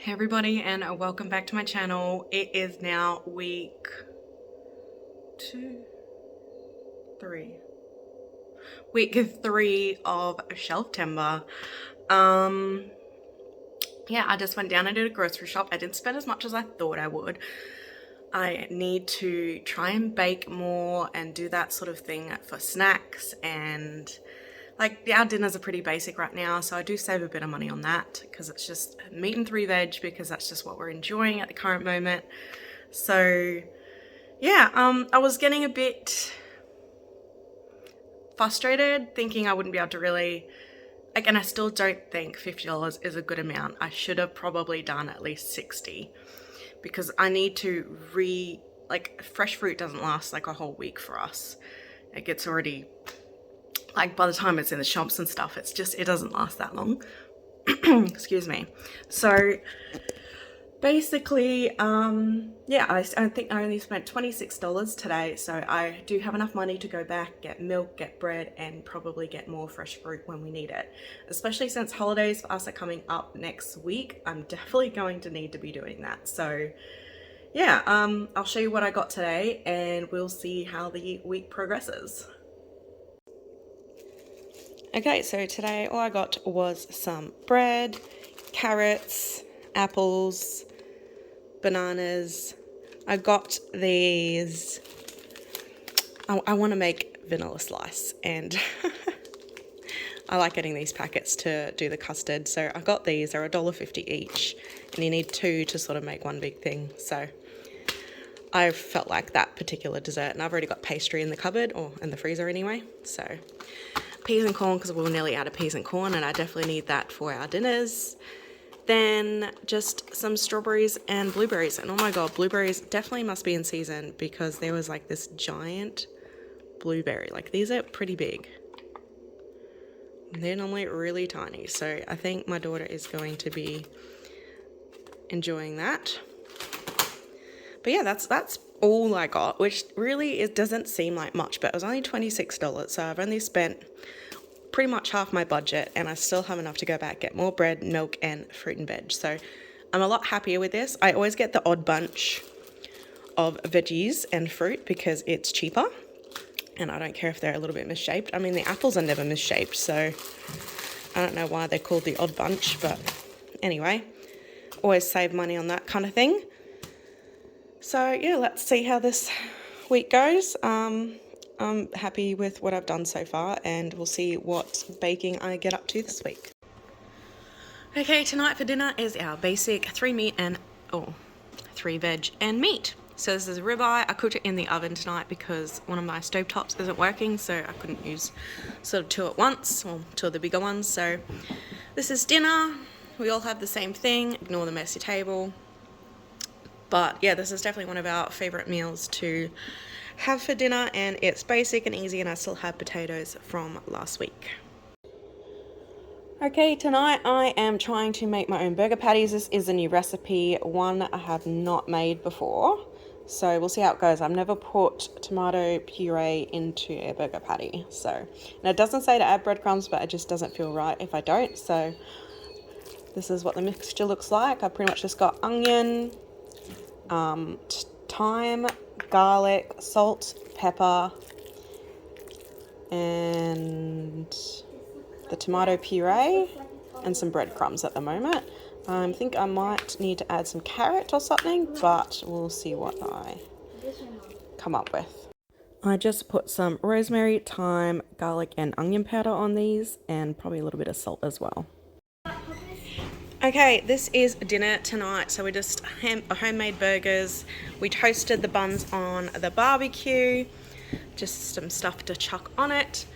Hey everybody, and welcome back to my channel. It is now week 3 of Shelftember. Yeah, I just went down and did a grocery shop. I didn't spend as much as I thought I would. I need to try and bake more and do that sort of thing for snacks, and like our dinners are pretty basic right now, so I do save a bit of money on that because it's just meat and 3 veg because that's just what we're enjoying at the current moment. So yeah, I was getting a bit frustrated thinking I wouldn't be able to really, like, and I still don't think $50 is a good amount. I should have probably done at least 60 because I need to like fresh fruit doesn't last like a whole week for us. It gets already, like, by the time it's in the shops and stuff, it doesn't last that long. Excuse me. So basically, yeah, I think I only spent $26 today, so I do have enough money to go back, get milk, get bread, and probably get more fresh fruit when we need it. Especially since holidays for us are coming up next week, I'm definitely going to need to be doing that. So yeah, I'll show you what I got today and we'll see how the week progresses. Okay, so today all I got was some bread, carrots, apples, bananas. I got these, I want to make vanilla slice, and I like getting these packets to do the custard. So I got these, they're $1.50 each, and you need 2 to sort of make one big thing. So I felt like that particular dessert, and I've already got pastry in the cupboard, or in the freezer anyway. So peas and corn, because we're nearly out of peas and corn, and I definitely need that for our dinners. Then just some strawberries and blueberries, and oh my god, blueberries definitely must be in season because there was like this giant blueberry. Like, these are pretty big. They're normally really tiny, so I think my daughter is going to be enjoying that. But yeah, that's all I got, which really it doesn't seem like much, but it was only $26, so I've only spent pretty much half my budget, and I still have enough to go back, get more bread, milk, and fruit and veg. So I'm a lot happier with this. I always get the odd bunch of veggies and fruit because it's cheaper, and I don't care if they're a little bit misshaped. I mean, the apples are never misshaped, so I don't know why they're called the odd bunch, but anyway, always save money on that kind of thing. So yeah, let's see how this week goes. I'm happy with what I've done so far, and we'll see what baking I get up to this week. Okay, tonight for dinner is our basic 3 veg and meat. So this is ribeye. I cooked it in the oven tonight because one of my stovetops isn't working, so I couldn't use sort of 2 at once, or 2 of the bigger ones. So this is dinner. We all have the same thing. Ignore the messy table. But yeah, this is definitely one of our favorite meals to have for dinner, and it's basic and easy, and I still have potatoes from last week. Okay, tonight I am trying to make my own burger patties. This is a new recipe, one I have not made before. So we'll see how it goes. I've never put tomato puree into a burger patty. So, and it doesn't say to add breadcrumbs, but it just doesn't feel right if I don't. So this is what the mixture looks like. I pretty much just got onion, thyme, garlic, salt, pepper, and the tomato puree, and some breadcrumbs at the moment. I think I might need to add some carrot or something, but we'll see what I come up with. I just put some rosemary, thyme, garlic, and onion powder on these, and probably a little bit of salt as well. Okay, this is dinner tonight. So we just homemade burgers. We toasted the buns on the barbecue. Just some stuff to chuck on it.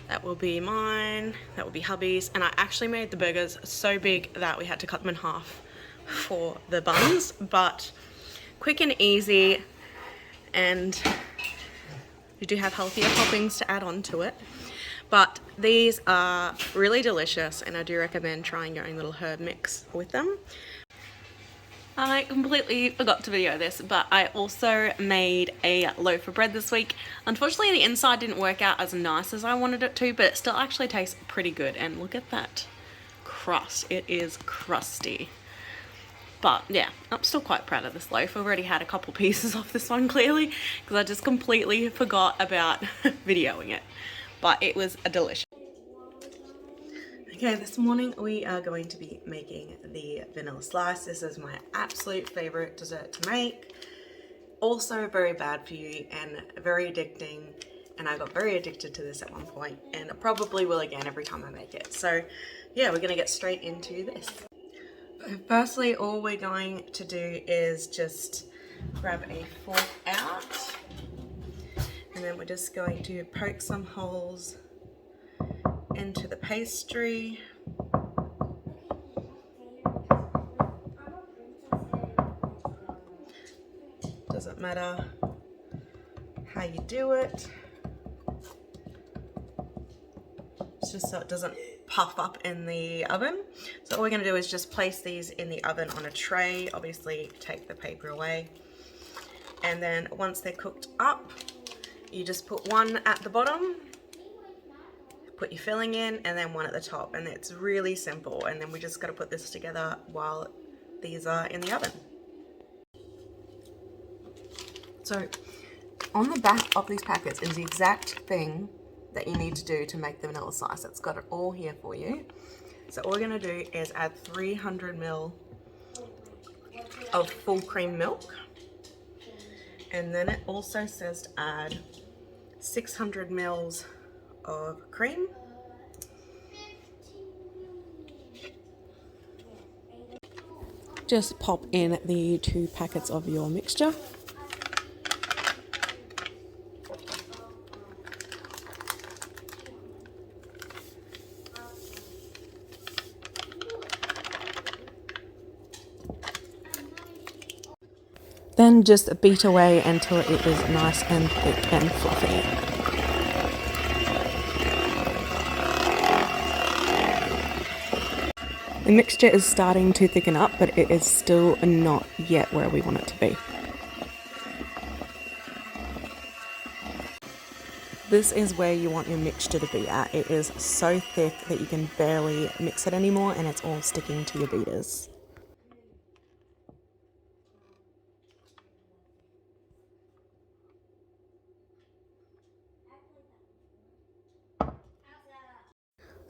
That will be mine. That will be hubby's. And I actually made the burgers so big that we had to cut them in half for the buns. But quick and easy. And we do have healthier toppings to add on to it. But these are really delicious, and I do recommend trying your own little herb mix with them. I completely forgot to video this, but I also made a loaf of bread this week. Unfortunately, the inside didn't work out as nice as I wanted it to, but it still actually tastes pretty good. And look at that crust. It is crusty. But yeah, I'm still quite proud of this loaf. I've already had a couple pieces off this one clearly because I just completely forgot about videoing it. But it was a delicious. Okay, this morning we are going to be making the vanilla slice. This is my absolute favorite dessert to make. Also very bad for you and very addicting. And I got very addicted to this at one point, and I probably will again every time I make it. So yeah, we're gonna get straight into this. Firstly, all we're going to do is just grab a fork out, and then we're just going to poke some holes into the pastry. Doesn't matter how you do it. It's just so it doesn't puff up in the oven. So all we're going to do is just place these in the oven on a tray. Obviously take the paper away. And then once they're cooked up, you just put one at the bottom, put your filling in, and then one at the top. And it's really simple. And then we just got to put this together while these are in the oven. So on the back of these packets is the exact thing that you need to do to make the vanilla slice. It's got it all here for you. So all we're going to do is add 300 ml of full cream milk. And then it also says to add 600 ml of cream. Just pop in the 2 packets of your mixture. Then just beat away until it is nice and thick and fluffy. The mixture is starting to thicken up, but it is still not yet where we want it to be. This is where you want your mixture to be at. It is so thick that you can barely mix it anymore, and it's all sticking to your beaters.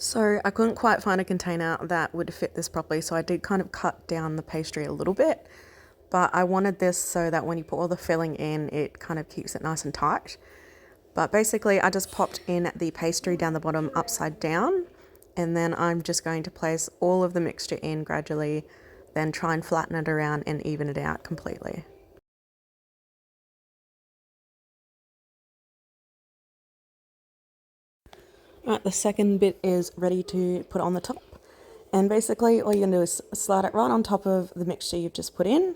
So I couldn't quite find a container that would fit this properly, so I did kind of cut down the pastry a little bit, but I wanted this so that when you put all the filling in, it kind of keeps it nice and tight. But basically I just popped in the pastry down the bottom upside down, and then I'm just going to place all of the mixture in gradually, then try and flatten it around and even it out completely. Right, the second bit is ready to put on the top. And basically all you're going to do is slide it right on top of the mixture you've just put in.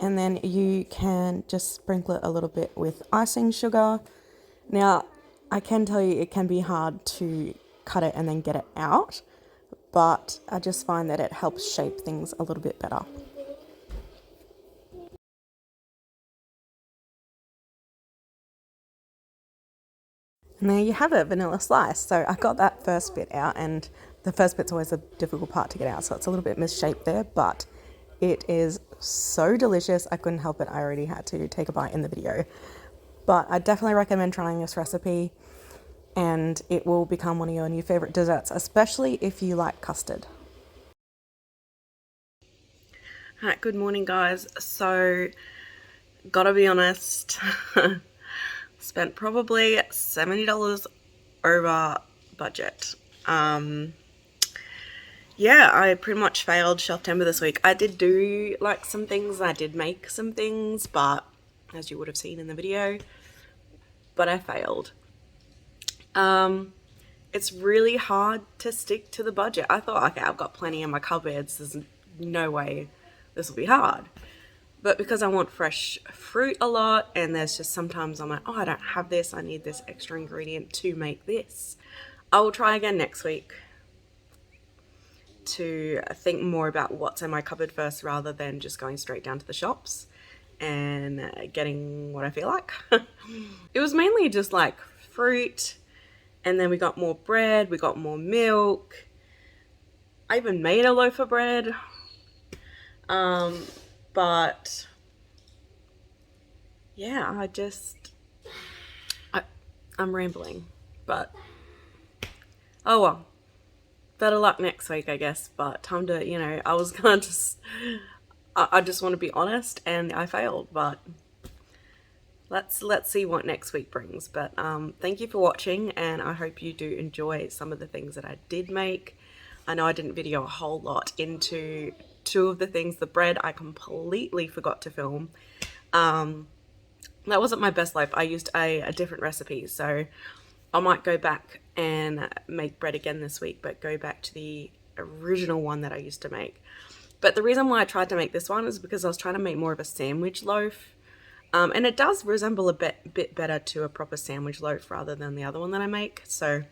And then you can just sprinkle it a little bit with icing sugar. Now, I can tell you it can be hard to cut it and then get it out, but I just find that it helps shape things a little bit better. And there you have it, vanilla slice. So I got that first bit out, and the first bit's always a difficult part to get out, so it's a little bit misshaped there, but it is so delicious. I couldn't help it. I already had to take a bite in the video. But I definitely recommend trying this recipe, and it will become one of your new favorite desserts, especially if you like custard. Alright, good morning guys. So, gotta be honest, spent probably $70 over budget. Yeah, I pretty much failed Shelftember this week. I did do like some things, I did make some things, but as you would have seen in the video, but I failed. It's really hard to stick to the budget. I thought, okay, I've got plenty in my cupboards, there's no way this will be hard. But because I want fresh fruit a lot, and there's just sometimes I'm like, oh, I don't have this, I need this extra ingredient to make this. I will try again next week to think more about what's in my cupboard first, rather than just going straight down to the shops and getting what I feel like. It was mainly just like fruit, and then we got more bread, we got more milk. I even made a loaf of bread. But yeah, I'm rambling, but oh well. Better luck next week, I guess. But time to, I was gonna I just want to be honest, and I failed. But let's see what next week brings. But thank you for watching, and I hope you do enjoy some of the things that I did make. I know I didn't video a whole lot into two of the things. The bread I completely forgot to film. That wasn't my best life. I used a different recipe, so I might go back and make bread again this week, but go back to the original one that I used to make. But the reason why I tried to make this one is because I was trying to make more of a sandwich loaf. And it does resemble a bit better to a proper sandwich loaf rather than the other one that I make. So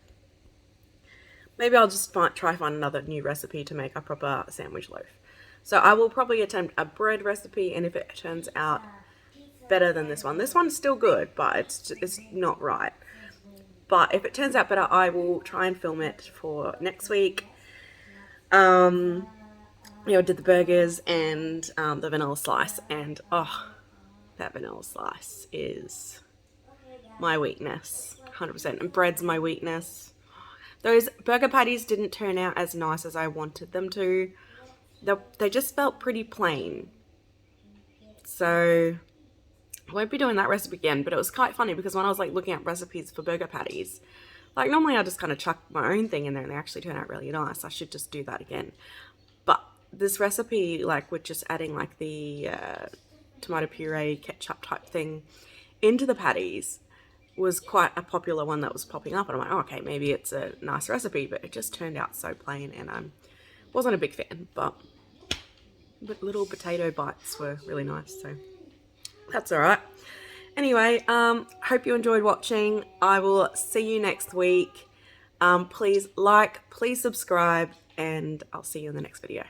maybe I'll just try find another new recipe to make a proper sandwich loaf. So I will probably attempt a bread recipe, and if it turns out better than this one's still good, but it's not right. But if it turns out better, I will try and film it for next week. I did the burgers and the vanilla slice, and oh, that vanilla slice is my weakness, 100%. And bread's my weakness. Those burger patties didn't turn out as nice as I wanted them to. They just felt pretty plain. So I won't be doing that recipe again, but it was quite funny because when I was like looking at recipes for burger patties, like normally I just kind of chuck my own thing in there and they actually turn out really nice. I should just do that again. But this recipe, like with just adding like the tomato puree, ketchup type thing into the patties, was quite a popular one that was popping up. And I'm like, oh, okay, maybe it's a nice recipe, but it just turned out so plain, and I wasn't a big fan, but little potato bites were really nice, so that's all right. Anyway, hope you enjoyed watching. I will see you next week. Please like, please subscribe, and I'll see you in the next video.